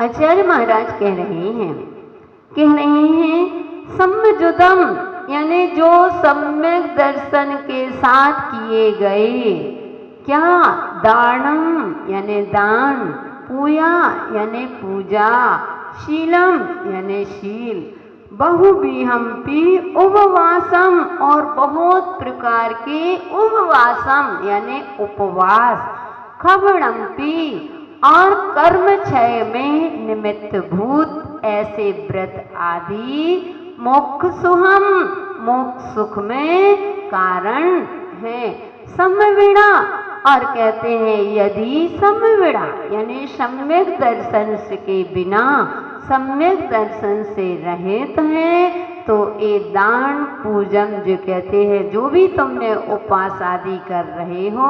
आचार्य महाराज कह रहे हैं सम्मजुदम, यानी जो सम्यक दर्शन के साथ किए गए, क्या दानम यानी दान, पूया यानी पूजा, शीलम यानी शील, बहुविहंपी उपवासम और बहुत प्रकार के उपवासम यानी उपवास, खबड़म्पी और कर्म क्षय में निमित्त भूत ऐसे व्रत आदि मोक्ष सुहम, मोक्ष सुख में कारण है। समविड़ा, और कहते हैं यदि समविड़ा यानी सम्यक दर्शन के बिना सम्यक दर्शन से रहित है तो ये दान पूजन जो कहते हैं, जो भी तुमने उपवास आदि कर रहे हो,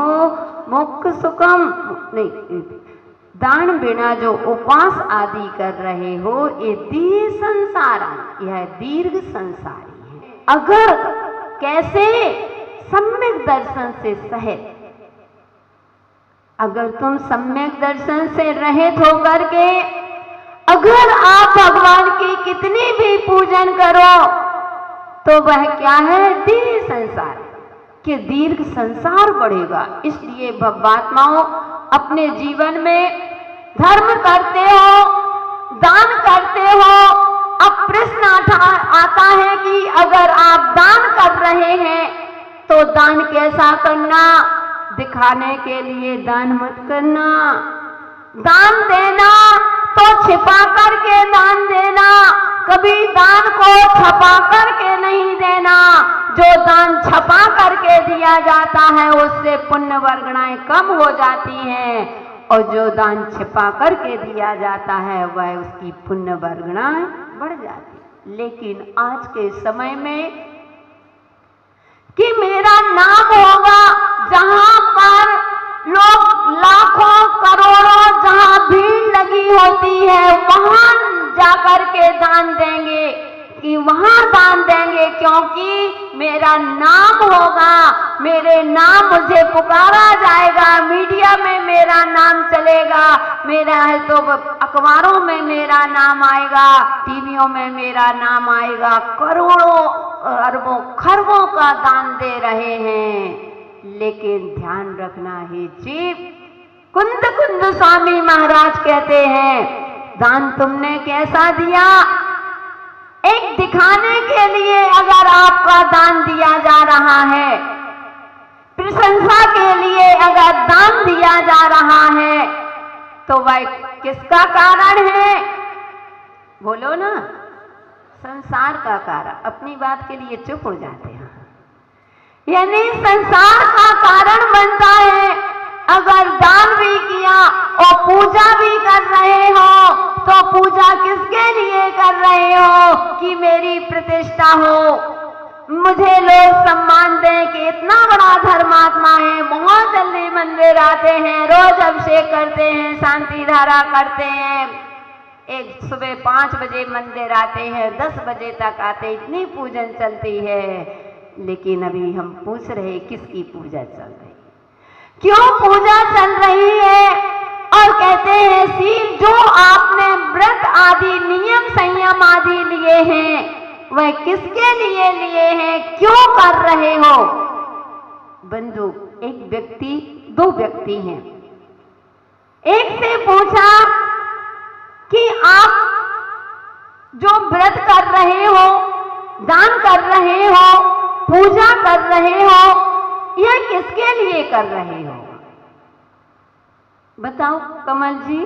मोक्ष सुखम नहीं, दान बिना जो उपवास आदि कर रहे हो, ये दीर्घ संसार, यह दीर्घ संसारी है। अगर कैसे सम्यक दर्शन से सहित, अगर तुम सम्यक दर्शन से रहित होकर के अगर आप भगवान की कितनी भी पूजन करो तो वह क्या है, दीर्घ संसार, कि दीर्घ संसार बढ़ेगा। इसलिए भक्तात्माओं अपने जीवन में धर्म करते हो, दान करते हो। अब प्रश्न आता है कि अगर आप दान कर रहे हैं तो दान कैसा करना, दिखाने के लिए दान मत करना। दान देना तो छिपा करके दान देना, कभी दान को छपा करके नहीं देना। जो दान छपा करके दिया जाता है उससे पुण्य वर्गणाएं कम हो जाती हैं, और जो दान छिपा करके दिया जाता है वह उसकी पुण्य वर्गणाएं बढ़ जाती। लेकिन आज के समय में कि मेरा नाम होगा, जहां पर लोग लाखों करोड़ों जहां भीड़ लगी होती है वहां जाकर के दान देंगे, कि वहां दान देंगे क्योंकि मेरा नाम होगा, मेरे नाम मुझे पुकारा जाएगा, मीडिया में मेरा नाम चलेगा, मेरा है तो अखबारों में मेरा नाम आएगा, टीवियों में मेरा नाम आएगा। करोड़ों अरबों खरबों का दान दे रहे हैं, लेकिन ध्यान रखना है जीव। कुंद कुंद स्वामी महाराज कहते हैं दान तुमने कैसा दिया, एक दिखाने के लिए अगर आपका दान दिया जा रहा है, प्रशंसा के लिए अगर दान दिया जा रहा है तो वह किसका कारण है, बोलो ना, संसार का कारण। अपनी बात के लिए चुप हो जाते हैं, यानी संसार का कारण बनता है। अगर दान भी किया और पूजा भी कर रहे हो तो पूजा किसके लिए कर रहे हो, कि मेरी प्रतिष्ठा हो, मुझे लोग सम्मान दें कि इतना बड़ा धर्मात्मा है, बहुत जल्दी मंदिर आते हैं, रोज अभिषेक करते हैं, शांति धारा करते हैं, एक सुबह 5 बजे मंदिर आते हैं, 10 बजे तक आते, इतनी पूजन चलती है। लेकिन अभी हम पूछ रहे किसकी पूजा चल रही, क्यों पूजा चल रही है, और कहते हैं शील जो आपने व्रत आदि नियम संयम आदि लिए हैं वह किसके लिए लिए हैं, क्यों कर रहे हो। बंधु, एक व्यक्ति, 2 व्यक्ति हैं, एक से पूछा कि आप जो व्रत कर रहे हो, दान कर रहे हो, पूजा कर रहे हो, यह किसके लिए कर रहे हो, बताओ कमल जी,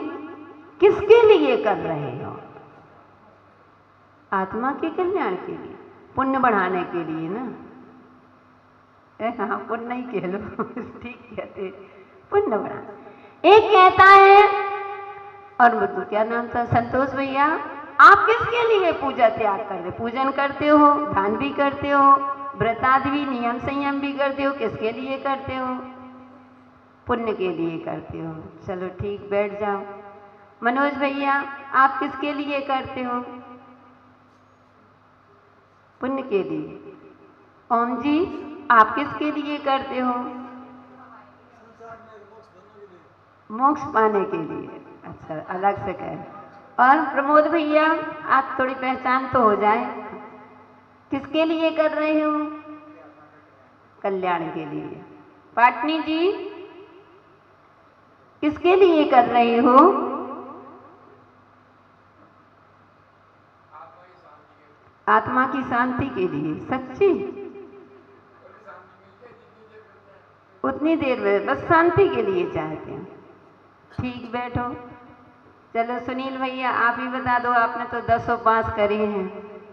किसके लिए कर रहे हो। आत्मा के कल्याण के लिए, पुण्य बढ़ाने के लिए ना। हाँ, पुण्य ही कह लो ठीक कहते, पुण्य बढ़ाने। एक कहता है, और मतलब क्या नाम था, संतोष भैया, आप किसके लिए पूजा त्याग कर रहे, पूजन करते हो, दान भी करते हो, व्रत आदि भी नियम संयम भी करते हो, किसके लिए करते हो, पुण्य के लिए करते हो। चलो ठीक, बैठ जाओ। मनोज भैया, आप किसके लिए करते हो, पुण्य के लिए। ओम जी, आप किसके लिए करते हो, मोक्ष पाने के लिए। अच्छा, अलग से कह, और प्रमोद भैया, आप थोड़ी पहचान तो हो जाए, किसके लिए कर रहे हो? कल्याण के लिए। पाटनी जी, किसके लिए कर रहे हो? आत्मा की शांति के लिए। सच्ची? उतनी देर में बस शांति के लिए चाहते हैं। ठीक, बैठो। चलो सुनील भैया, आप ही बता दो, आपने तो 10 उपास करे हैं,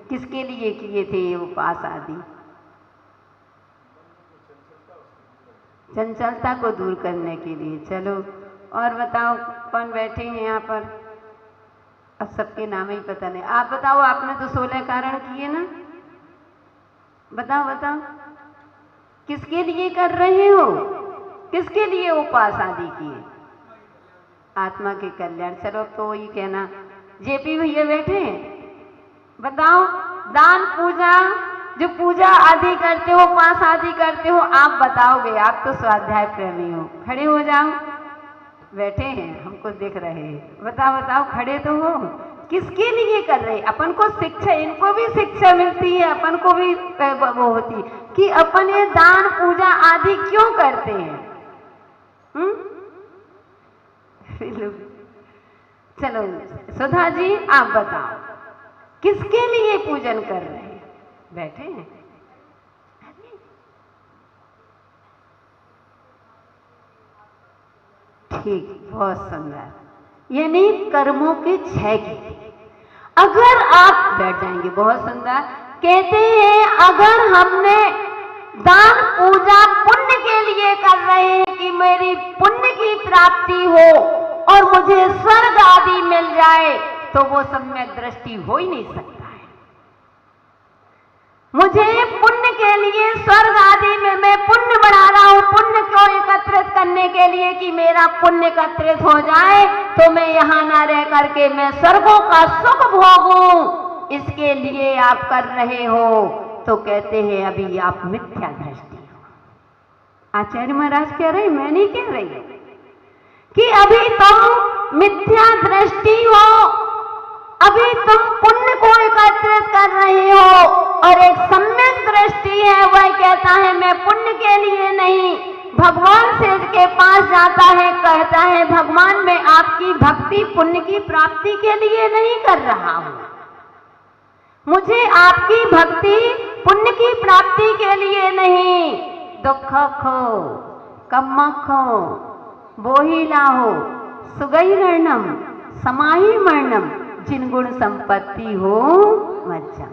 किसके लिए किए थे ये उपास आदि? चंचलता को दूर करने के लिए। चलो, और बताओ कौन बैठे हैं यहाँ पर? अब सबके नाम ही पता नहीं। आप बताओ, आपने तो 16 कारण किए ना? बताओ बताओ, किसके लिए कर रहे हो? किसके लिए उपास आदि किए? आत्मा के कल्याण। चलो, अब तो वही कहना। जेपी भैया बैठे हैं, बताओ, दान पूजा, जो पूजा आदि करते हो, उपास आदि करते हो, आप बताओगे। आप तो स्वाध्याय प्रेमी हो। खड़े हो जाओ। बैठे हैं, हमको दिख रहे हैं। बताओ बताओ, खड़े तो हो। किसके लिए कर रहे? अपन को शिक्षा, इनको भी शिक्षा मिलती है, अपन को भी वो होती है कि अपन ये दान पूजा आदि क्यों करते हैं। चलो सुधा जी, आप बताओ, किसके लिए पूजन कर रहे हैं? बैठे हैं। ठीक, बहुत सुंदर। यानी कर्मों के क्षय की। अगर आप बैठ जाएंगे, बहुत सुंदर। कहते हैं अगर हमने दान पूजा पुण्य के लिए कर रहे हैं कि मेरी पुण्य की प्राप्ति हो और मुझे स्वर्ग आदि मिल जाए, तो वो सम्यक दृष्टि हो ही नहीं सकता है। मुझे पुण्य के लिए स्वर्ग आदि में मैं पुण्य बढ़ा रहा हूं, पुण्य को एकत्रित करने के लिए कि मेरा पुण्य एकत्रित हो जाए तो मैं यहां ना रह करके मैं स्वर्गों का सुख भोगूं, इसके लिए आप कर रहे हो। तो कहते हैं अभी आप मिथ्या दृष्टि हो। आचार्य महाराज कह रहे, मैं नहीं कह रही कि अभी तुम मिथ्या दृष्टि हो, अभी तुम पुण्य को एकत्रित कर रहे हो और एक सम्यक दृष्टि है, वह कहता है मैं पुण्य के लिए नहीं, भगवान से के पास जाता है, कहता है भगवान मैं आपकी भक्ति पुण्य की प्राप्ति के लिए नहीं कर रहा हूं, मुझे आपकी भक्ति पुण्य की प्राप्ति के लिए नहीं। दुख खो कम्म खो बोही लाहो सुगई रणम समाही मरणम जिन गुण संपत्ति हो मज्जा।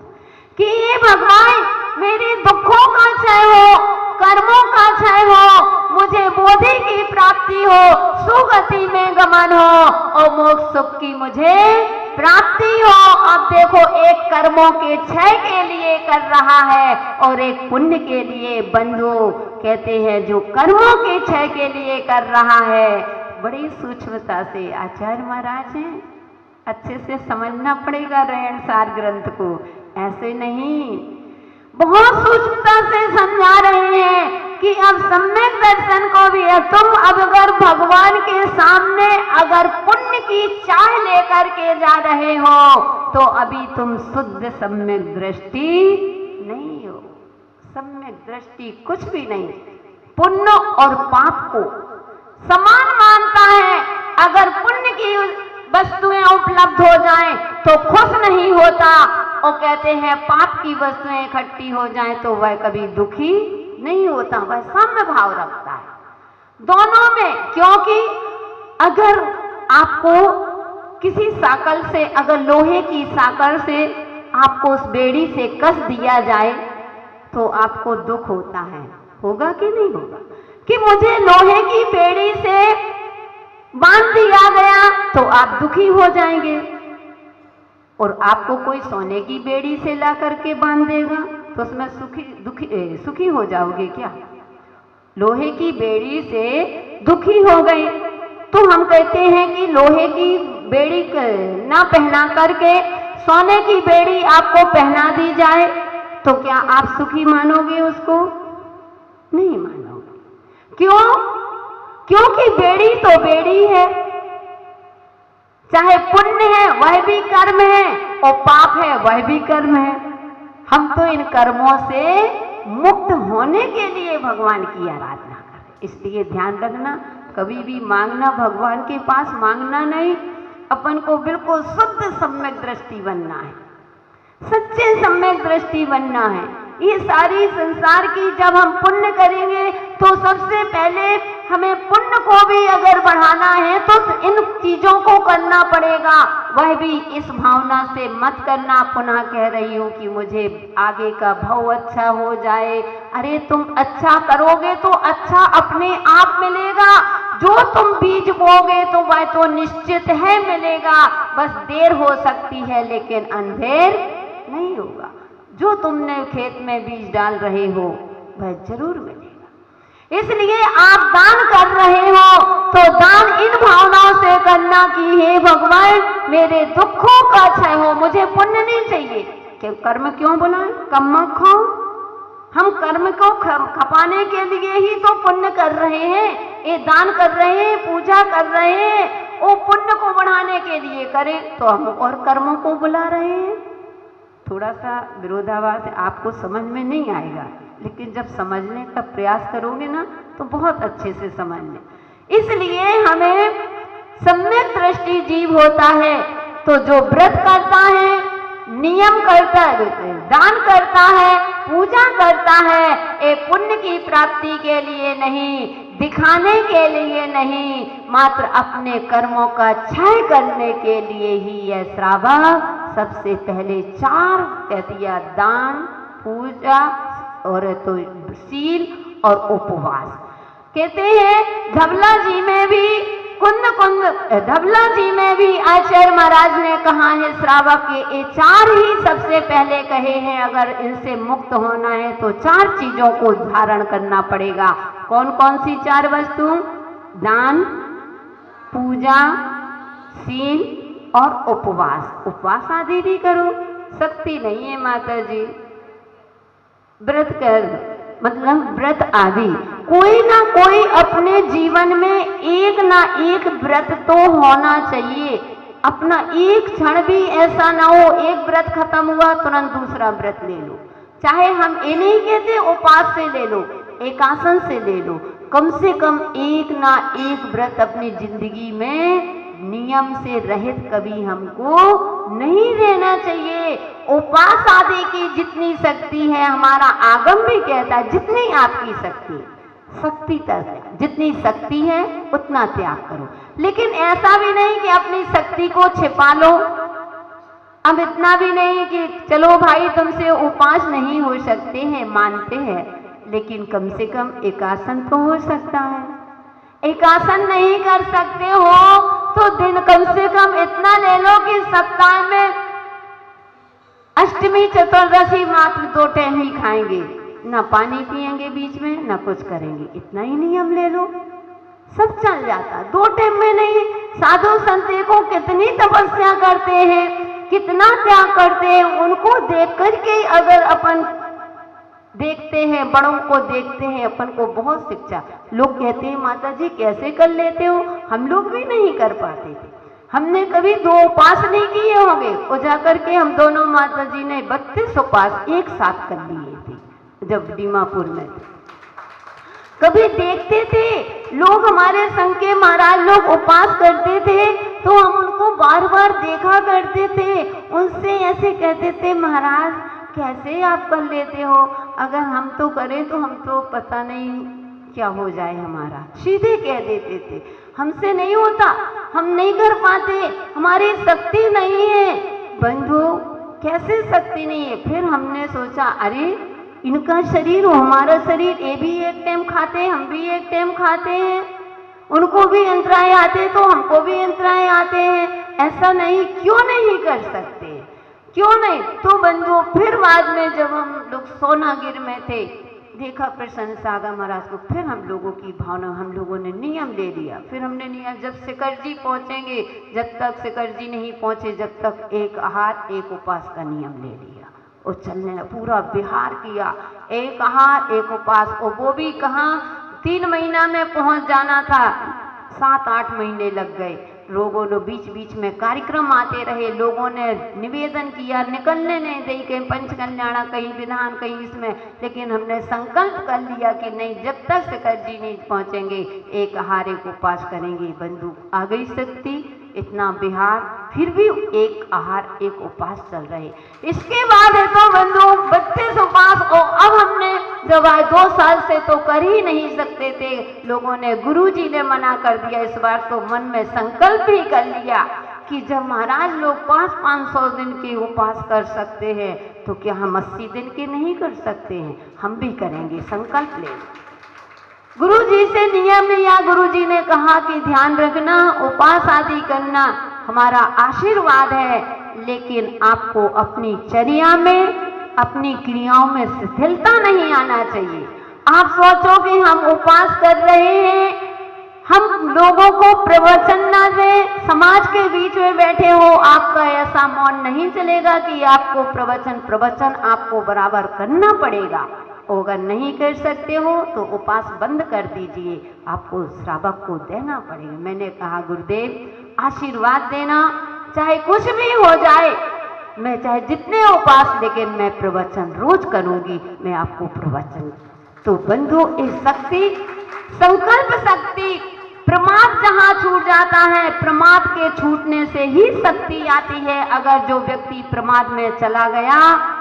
कि ये भगवान मेरे दुखों का क्षय हो, कर्मों का क्षय हो, मुझे बोधि की प्राप्ति हो, सुगति में गमन हो और मोक्ष सुख की मुझे प्राप्ति हो। अब देखो, एक कर्मों के क्षय के लिए कर रहा है और एक पुण्य के लिए। बंधु कहते हैं जो कर्मों के क्षय के लिए कर रहा है, बड़ी सूक्ष्मता से आचार्य महाराज हैं, अच्छे से समझना पड़ेगा रहनसार ग्रंथ को, ऐसे नहीं, बहुत सूक्ष्मता से समझा रहे हैं कि अब सम्यक दर्शन को भी है। तुम अब अगर भगवान के सामने अगर पुण्य की चाह लेकर के जा रहे हो तो अभी तुम शुद्ध सम्यक दृष्टि नहीं हो। सम्यक दृष्टि कुछ भी नहीं, पुण्य और पाप को समान मानता है। अगर पुण्य की वस्तुएं उपलब्ध हो जाएं तो खुश नहीं होता, और कहते हैं पाप की वस्तुएं इकट्ठी हो जाएं तो वह कभी दुखी नहीं होता, वह साम्य भाव रखता है दोनों में। क्योंकि अगर आपको किसी साकल से, अगर लोहे की साकल से आपको उस बेड़ी से कस दिया जाए तो आपको दुख होता है, होगा कि नहीं होगा? कि मुझे लोहे की बेड़ी से बांध दिया गया तो आप दुखी हो जाएंगे, और आपको कोई सोने की बेड़ी से ला करके बांध देगा तो उसमें सुखी हो जाओगे क्या? लोहे की बेड़ी से दुखी हो गए तो हम कहते हैं कि लोहे की बेड़ी ना पहना करके सोने की बेड़ी आपको पहना दी जाए तो क्या आप सुखी मानोगे उसको? नहीं मानोगे। क्यों? क्योंकि बेड़ी तो बेड़ी है, चाहे पुण्य है वह भी कर्म है और पाप है वह भी कर्म है। हम तो इन कर्मों से मुक्त होने के लिए भगवान की आराधना करें। इसलिए ध्यान रखना, कभी भी मांगना भगवान के पास मांगना नहीं, अपन को बिल्कुल शुद्ध सम्यक दृष्टि बनना है, सच्चे सम्यक दृष्टि बनना है। ये सारी संसार की जब हम पुण्य करेंगे तो सबसे पहले हमें पुण्य को भी अगर बढ़ाना है तो इन चीजों को करना पड़ेगा, वह भी इस भावना से मत करना, पुनः कह रही हूँ कि मुझे आगे का भव अच्छा हो जाए। अरे तुम अच्छा करोगे तो अच्छा अपने आप मिलेगा, जो तुम बीज बोगे तो वह तो निश्चित है मिलेगा, बस देर हो सकती है लेकिन अंधेर नहीं होगा। जो तुमने खेत में बीज डाल रहे हो वह जरूर मिलेगा। इसलिए आप दान कर रहे हो तो दान इन भावनाओं से करना कि हे भगवान मेरे दुखों का क्षय हो, मुझे पुण्य नहीं चाहिए। क्यों कर्म क्यों बुलाएं, कम्मा खाओ। हम कर्म को खपाने के लिए ही तो पुण्य कर रहे हैं, ये दान कर रहे हैं, पूजा कर रहे हैं, वो पुण्य को बढ़ाने के लिए करें तो हम और कर्मों को बुला रहे हैं। थोड़ा सा विरोधाभास आपको समझ में नहीं आएगा, लेकिन जब समझने का प्रयास करोगे ना तो बहुत अच्छे से समझ लें। इसलिए हमें सम्यक दृष्टि जीव होता है तो जो व्रत करता है, नियम करता है, दान करता है, पूजा करता है, ये पुण्य की प्राप्ति के लिए नहीं, दिखाने के लिए नहीं, मात्र अपने कर्मों का क्षय करने के लिए ही यह श्रावक सबसे पहले 4 कह दिया, दान, पूजा और तो शील और उपवास। कहते हैं धवला जी में भी धवला जी में भी आचार्य महाराज ने कहा है श्रावक के ये 4 ही सबसे पहले कहे हैं, अगर इनसे मुक्त होना है तो 4 चीजों को धारण करना पड़ेगा। कौन कौन सी 4 वस्तु? दान, पूजा, शील और उपवास। उपवास आदि भी करो, शक्ति नहीं है माता जी, व्रत कर मतलब व्रत आदि कोई ना कोई अपने जीवन में एक ना एक व्रत तो होना चाहिए। अपना एक क्षण भी ऐसा ना हो एक व्रत खत्म हुआ तुरंत दूसरा व्रत ले लो। चाहे हम ये नहीं कहते उपास से ले लो, एकासन से ले लो, कम से कम एक ना एक व्रत अपनी जिंदगी में नियम से रहित कभी हमको नहीं रहना चाहिए। उपास आदि की जितनी शक्ति है, हमारा आगम भी कहता है जितनी आपकी शक्ति तक जितनी शक्ति है उतना त्याग करो, लेकिन ऐसा भी नहीं कि अपनी शक्ति को छिपा लो। अब इतना भी नहीं कि चलो भाई तुमसे उपास नहीं हो सकते हैं, मानते हैं, लेकिन कम से कम एकासन तो हो सकता है। एकासन नहीं कर सकते हो तो दिन कम से कम इतना ले लो कि सप्ताह में अष्टमी चतुर्दशी मात्र 2 टाइम ही खाएंगे, ना पानी पिएंगे बीच में ना कुछ करेंगे, इतना ही नियम ले लो, सब चल जाता। 2 टाइम में नहीं, साधु संत को कितनी तपस्या करते हैं, कितना त्याग करते हैं, उनको देख करके अगर अपन देखते हैं, बड़ों को देखते हैं, अपन को बहुत शिक्षा। लोग कहते हैं माता जी कैसे कर लेते हो, हम लोग भी नहीं कर पाते थे, हमने कभी 2 उपास नहीं किए होंगे, और जाकर के हम दोनों माता जी ने 32 उपास एक साथ कर लिए थे जब दीमापुर में थे। कभी देखते थे लोग हमारे संघ के महाराज लोग उपास करते थे तो हम उनको बार बार देखा करते थे, उनसे ऐसे कहते थे महाराज कैसे आप कर लेते हो, अगर हम तो करें तो हम तो पता नहीं क्या हो जाए हमारा, सीधे कह देते थे हमसे नहीं होता, हम नहीं कर पाते, हमारी शक्ति नहीं है। बंधु कैसे शक्ति नहीं है? फिर हमने सोचा अरे इनका शरीर हो हमारा शरीर, ये भी एक टाइम खाते हैं, हम भी एक टाइम खाते हैं, उनको भी अंतराय आते तो हमको भी अंतराय आते हैं, ऐसा नहीं क्यों नहीं कर सकते, क्यों नहीं? तो बंधु फिर बाद में जब हम लोग सोनागिर में थे देखा प्रसन्न सागर महाराज को, फिर हम लोगों की भावना, हम लोगों ने नियम ले लिया। फिर हमने नियम जब शिखर जी पहुंचेंगे, जब तक शिखर जी नहीं पहुंचे जब तक एक आहार एक उपास का नियम ले लिया और चलने पूरा बिहार किया, एक आहार एक उपास। और वो भी कहाँ 3 महीना में पहुंच जाना था, 7-8 महीने लग गए। लोगों ने बीच बीच में कार्यक्रम आते रहे, लोगों ने निवेदन किया, निकलने नहीं दी, कहीं पंचकल्याण, कहीं विधान, कहीं इसमें, लेकिन हमने संकल्प कर लिया कि नहीं, जब तक शेखर जी नहीं पहुंचेंगे एक आहार एक उपवास करेंगे। बंधु आ गई शक्ति, इतना बिहार, फिर भी एक आहार एक उपवास चल रहे। इसके बाद है तो बंधु 32 उपवास, और अब हमने जब आए 2 साल से तो कर ही नहीं सकते थे, लोगों ने, गुरुजी ने मना कर दिया। इस बार तो मन में संकल्प भी कर लिया कि जब महाराज लोग 500-500 दिन के उपवास कर सकते हैं तो क्या हम 80 दिन के नहीं कर सकते हैं? हम भी करेंगे, संकल्प ले। गुरुजी से नियम लिया, गुरुजी ने कहा कि ध्यान रखना, उपवास आदि करना हमारा आशीर्वाद है, लेकिन आपको अपनी चर्या में, अपनी क्रियाओं में शिथिलता नहीं आना चाहिए। आप सोचो कि हम उपवास कर रहे हैं, हम लोगों को प्रवचन ना दें, समाज के बीच में बैठे हो, आपका ऐसा मौन नहीं चलेगा कि आपको प्रवचन आपको बराबर करना पड़ेगा। अगर नहीं कर सकते हो तो उपवास बंद कर दीजिए, आपको श्रावक को देना पड़ेगा। मैंने कहा गुरुदेव आशीर्वाद देना, चाहे कुछ भी हो जाए, मैं चाहे जितने उपवास, लेकिन मैं प्रवचन रोज करूंगी, मैं आपको प्रवचन। तो बंधु इस शक्ति, संकल्प शक्ति, प्रमाद जहां छूट जाता है, प्रमाद के छूटने से ही शक्ति आती है। अगर जो व्यक्ति प्रमाद में चला गया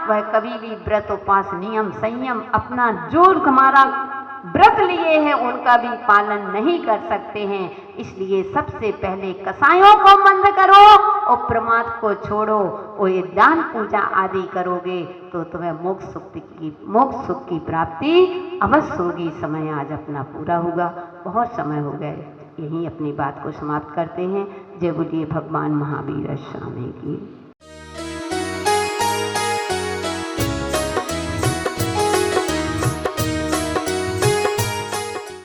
वह कभी भी व्रत, उपवास, नियम, संयम, अपना जो हमारा व्रत लिए हैं उनका भी पालन नहीं कर सकते हैं। इसलिए सबसे पहले कसायों को बंद करो और प्रमाद को छोड़ो, और ये दान पूजा आदि करोगे तो तुम्हें मोक्ष सुख की प्राप्ति अवश्य होगी। समय आज अपना पूरा होगा, बहुत समय हो गए, यहीं अपनी बात को समाप्त करते हैं। जय बोलिए भगवान महावीर स्वामी की।